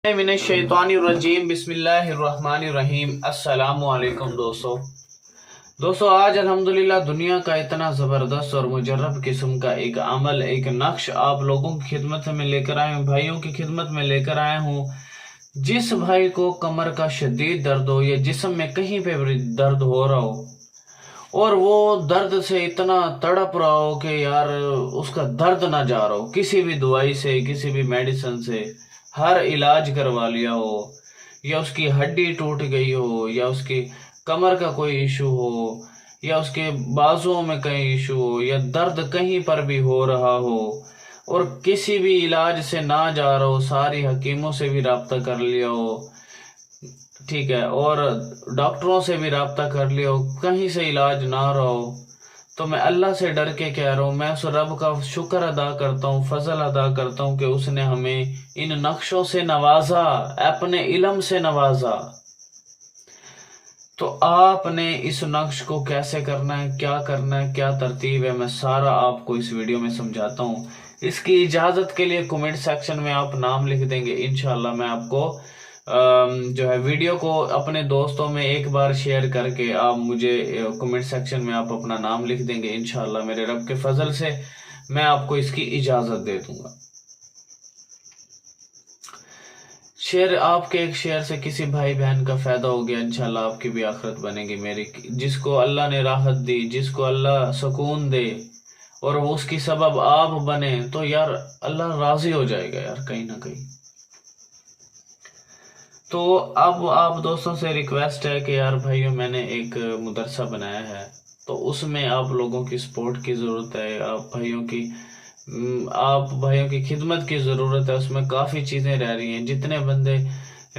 मिनश्शैतानिर्रजीम बिस्मिल्लाहिर्रहमानिर्रहीम। अस्सलामु अलैकुम दोस्तों आज अल्हम्दुलिल्लाह दुनिया का इतना ज़बरदस्त और मुजर्रब किस्म का एक अमल, एक नक्श आप लोगों की खिदमत में लेकर आए हूँ, भाइयों की खिदमत में लेकर आया हूँ। जिस भाई को कमर का शदीद दर्द हो या जिस्म में कहीं पे भी दर्द हो रहा हो और वो दर्द से इतना तड़प रहा हो कि यार उसका दर्द ना जा रहा हो, किसी भी दवाई से, किसी भी मेडिसिन से हर इलाज करवा लिया हो, या उसकी हड्डी टूट गई हो, या उसकी कमर का कोई इशू हो, या उसके बाजुओं में कहीं इशू हो, या दर्द कहीं पर भी हो रहा हो और किसी भी इलाज से ना जा रहा हो, सारी हकीमों से भी राब्ता कर लिया हो, ठीक है, और डॉक्टरों से भी राब्ता कर लिया हो, कहीं से इलाज ना रहा हो, तो मैं अल्लाह से डर के कह रहा हूँ, मैं उस रब का शुक्र अदा करता हूँ, फजल अदा करता हूँ कि उसने हमें इन नक्शों से नवाजा, अपने इल्म से नवाजा। तो आपने इस नक्श को कैसे करना है, क्या तरतीब है, मैं सारा आपको इस वीडियो में समझाता हूँ। इसकी इजाज़त के लिए कमेंट सेक्शन में आप नाम लिख देंगे, इंशाल्लाह मैं आपको जो है वीडियो को अपने दोस्तों में एक बार शेयर करके आप मुझे कमेंट सेक्शन में आप अपना नाम लिख देंगे, इंशाल्लाह मेरे रब के फजल से मैं आपको इसकी इजाज़त दे दूंगा। शेयर, आपके एक शेयर से किसी भाई बहन का फायदा हो गया, इंशाल्लाह आपकी भी आखिरत बनेगी मेरी। जिसको अल्लाह ने राहत दी, जिसको अल्लाह सुकून दे और उसकी सबब आप बने, तो यार अल्लाह राजी हो जाएगा यार कहीं ना कहीं। तो अब आप दोस्तों से रिक्वेस्ट है कि यार भाइयों मैंने एक मदरसा बनाया है, तो उसमें आप लोगों की सपोर्ट की ज़रूरत है, आप भाइयों की खिदमत की ज़रूरत है। उसमें काफ़ी चीज़ें रह रही हैं। जितने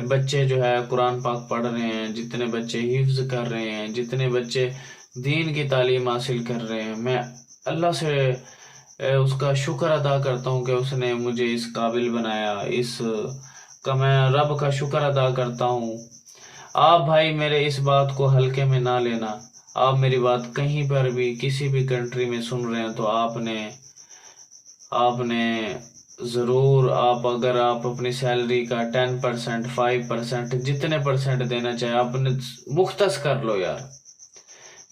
बच्चे जो है कुरान पाक पढ़ रहे हैं, जितने बच्चे हिफ्ज़ कर रहे हैं, जितने बच्चे दीन की तालीम हासिल कर रहे हैं, मैं अल्लाह से उसका शुक्र अदा करता हूँ कि उसने मुझे इस काबिल बनाया, का मैं रब का शुक्र अदा करता हूँ। आप भाई मेरे इस बात को हल्के में ना लेना। आप मेरी बात कहीं पर भी किसी भी कंट्री में सुन रहे हैं तो आपने ज़रूर, अगर आप अपनी सैलरी का 10%, 5%, जितने परसेंट देना चाहे आपने मुख्तस कर लो यार,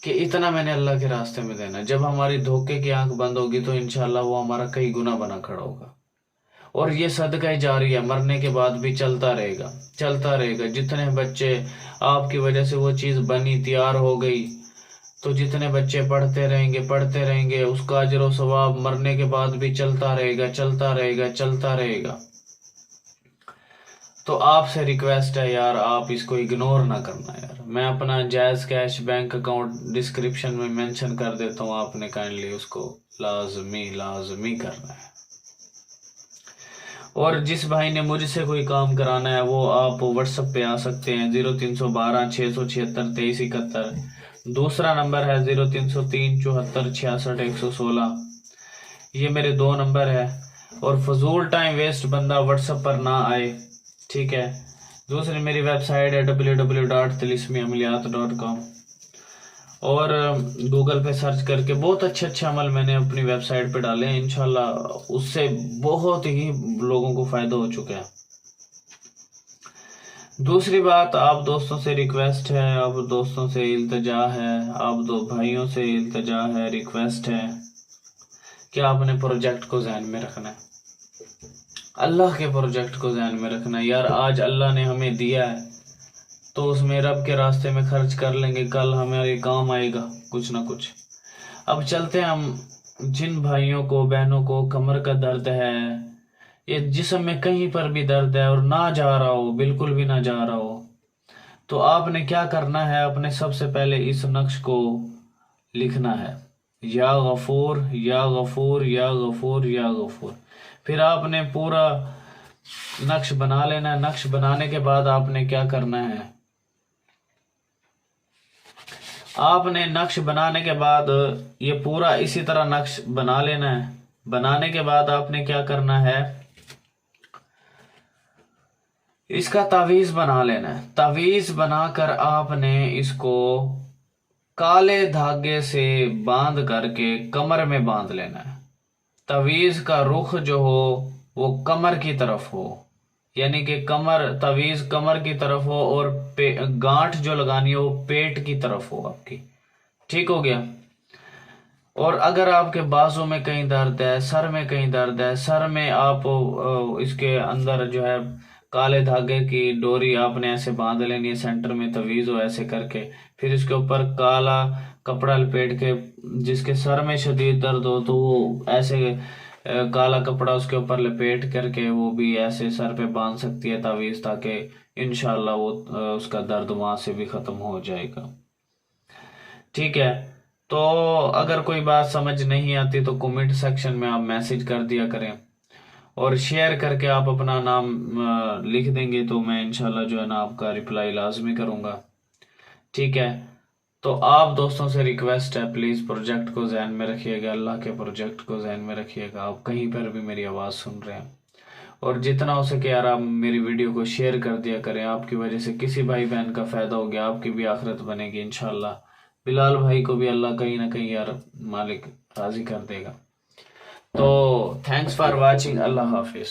कि इतना मैंने अल्लाह के रास्ते में देना। जब हमारी धोखे की आंख बंद होगी तो इंशाल्लाह वो हमारा कई गुना बना खड़ा होगा। और ये सदका ही जारी है, मरने के बाद भी चलता रहेगा। जितने बच्चे आपकी वजह से वो चीज़ बनी, तैयार हो गई, तो जितने बच्चे पढ़ते रहेंगे उसका अजर व सवाब मरने के बाद भी चलता रहेगा। तो आपसे रिक्वेस्ट है यार, आप इसको इग्नोर ना करना यार। मैं अपना जायज़ कैश बैंक अकाउंट डिस्क्रिप्शन में मेंशन कर देता हूँ, आपने काइंडली उसको लाजमी करना है। और जिस भाई ने मुझसे कोई काम कराना है वो आप व्हाट्सएप पे आ सकते हैं, 0312 676 2371। दूसरा नंबर है 0303 74 66 116। ये मेरे 2 नंबर है। और फजूल टाइम वेस्ट बंदा व्हाट्सएप पर ना आए, ठीक है। दूसरी मेरी वेबसाइट है www.tilismiamaliyat.com, और गूगल पे सर्च करके बहुत अच्छे अमल मैंने अपनी वेबसाइट पे डाले हैं, इंशाल्लाह उससे बहुत ही लोगों को फायदा हो चुका है। दूसरी बात, आप दोस्तों से रिक्वेस्ट है, आप दोस्तों से इल्तजा है, आप दो भाइयों से इल्तजा है, रिक्वेस्ट है कि आपने प्रोजेक्ट को ध्यान में रखना है, अल्लाह के प्रोजेक्ट को ध्यान में रखना है यार। आज अल्लाह ने हमें दिया है तो उसमें रब के रास्ते में खर्च कर लेंगे, कल हमारे काम आएगा कुछ ना कुछ। अब चलते हैं हम, जिन भाइयों को बहनों को कमर का दर्द है, ये जिस्म में कहीं पर भी दर्द है और ना जा रहा हो, बिल्कुल भी ना जा रहा हो, तो आपने क्या करना है, अपने सबसे पहले इस नक्श को लिखना है, या गफूर या गफूर या गफूर या गफूर। फिर आपने पूरा नक्श बना लेना है। नक्श बनाने के बाद आपने क्या करना है, आपने नक्श बनाने के बाद ये पूरा इसी तरह नक्श बना लेना है। बनाने के बाद आपने क्या करना है, इसका तावीज बना लेना है। तावीज बनाकर आपने इसको काले धागे से बांध करके कमर में बांध लेना है। तावीज का रुख जो हो वो कमर की तरफ हो, یعنی کہ کمر تعویذ کمر کی طرف ہو اور گانٹھ جو لگانی ہو وہ پیٹ کی طرف ہو آپ کی. ٹھیک ہو گیا. اور اگر آپ کے بازو میں کہیں درد ہے، سر میں کہیں درد ہے، سر میں آپ اس کے اندر جو ہے کالے دھاگے کی ڈوری آپ نے ایسے باندھ لینی ہے سینٹر میں تعویذ ہو ایسے کر کے، پھر اس کے اوپر کالا کپڑا لپیٹ کے، جس کے سر میں شدید درد ہو تو وہ ایسے کالا کپڑا اس کے اوپر لپیٹ کر کے وہ بھی ایسے سر پہ باندھ سکتی ہے تعویذ، تاکہ انشاءاللہ وہ اس کا درد وہاں سے بھی ختم ہو جائے گا. ٹھیک ہے. تو اگر کوئی بات سمجھ نہیں آتی تو کمنٹ سیکشن میں آپ میسج کر دیا کریں، اور شیئر کر کے آپ اپنا نام لکھ دیں گے تو میں انشاءاللہ جو ہے نا آپ کا رپلائی لازمی کروں گا. ٹھیک ہے. تو آپ دوستوں سے ریکویسٹ ہے، پلیز پروجیکٹ کو ذہن میں رکھیے گا، اللہ کے پروجیکٹ کو ذہن میں رکھیے گا. آپ کہیں پر بھی میری آواز سن رہے ہیں، اور جتنا ہو سکے یار آپ میری ویڈیو کو شیئر کر دیا کریں. آپ کی وجہ سے کسی بھائی بہن کا فائدہ ہو گیا، آپ کی بھی آخرت بنے گی انشاءاللہ. بلال بھائی کو بھی اللہ کہیں نہ کہیں یار مالک راضی کر دے گا. تو تھینکس فار واچنگ. اللہ حافظ.